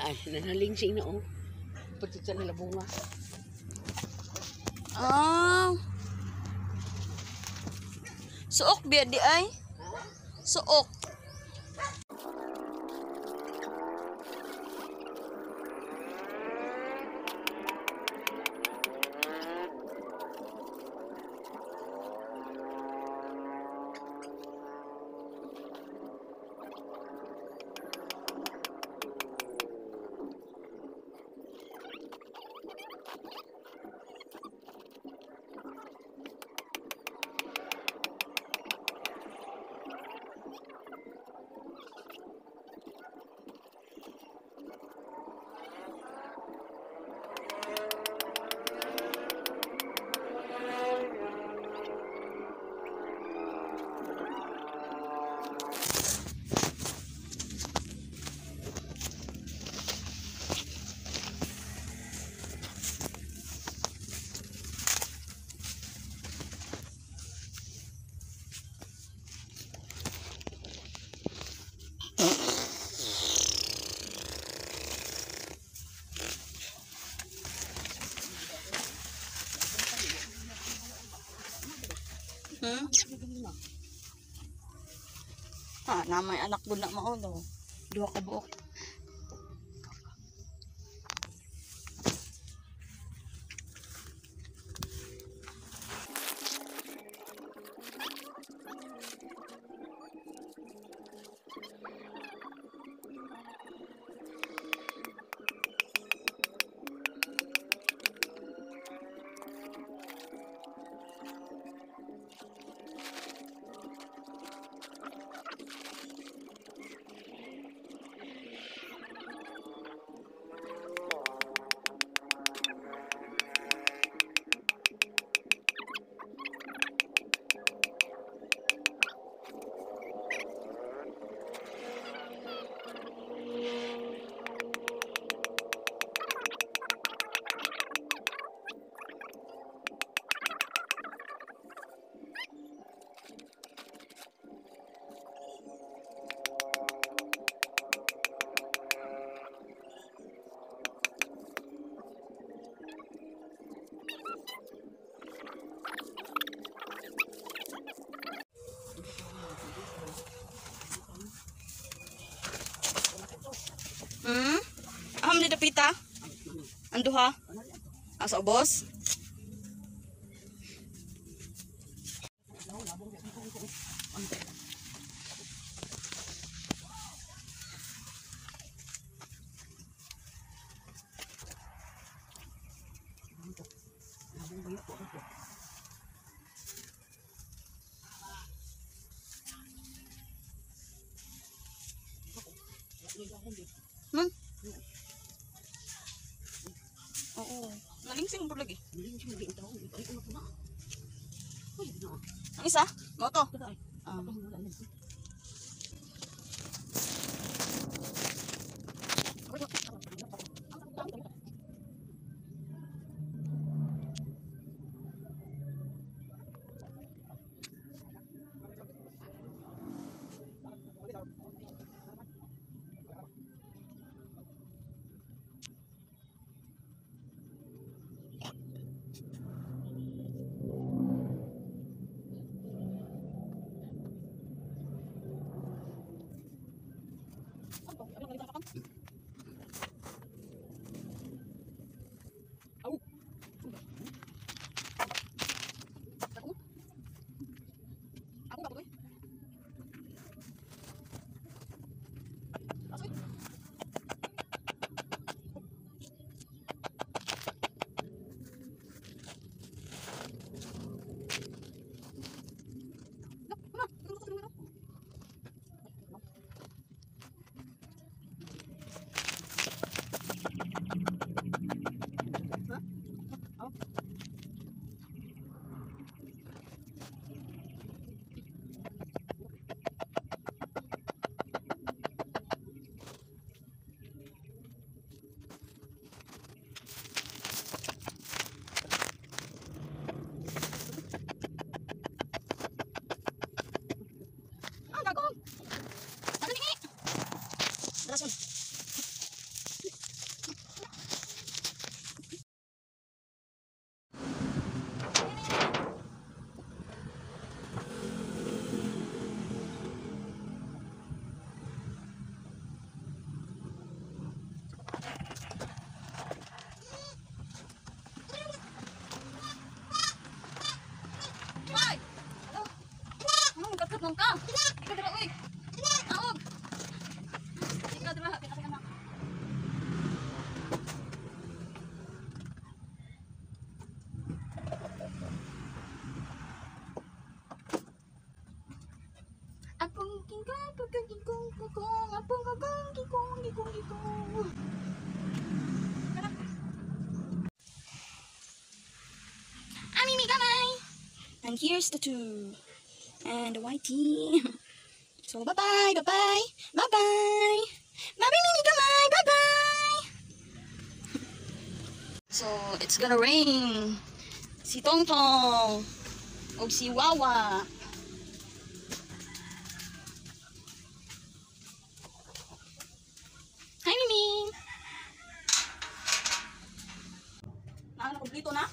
Ay, nanalingsing na oh. Pagkita nila bunga. Ah. Suok biya di ay. Suok. Ha, namay anak ko na maulo. Duha ka buok. Aham di dapita. Anduha. Asa ubos. Oo. Nalingsing po lagi. Ang isa? Moto? King Kong, King Kong, King Kong, apong kagong, King Kong, King Kong, King Kong. Mimi kamay. And here's the two. And the white tea. So bye-bye, bye-bye, bye-bye. Bye-bye, Mimi kamay, bye-bye. So, it's gonna rain. Si Tongtong. O si Wawa. Hi, Mimi. Nakakomplito na?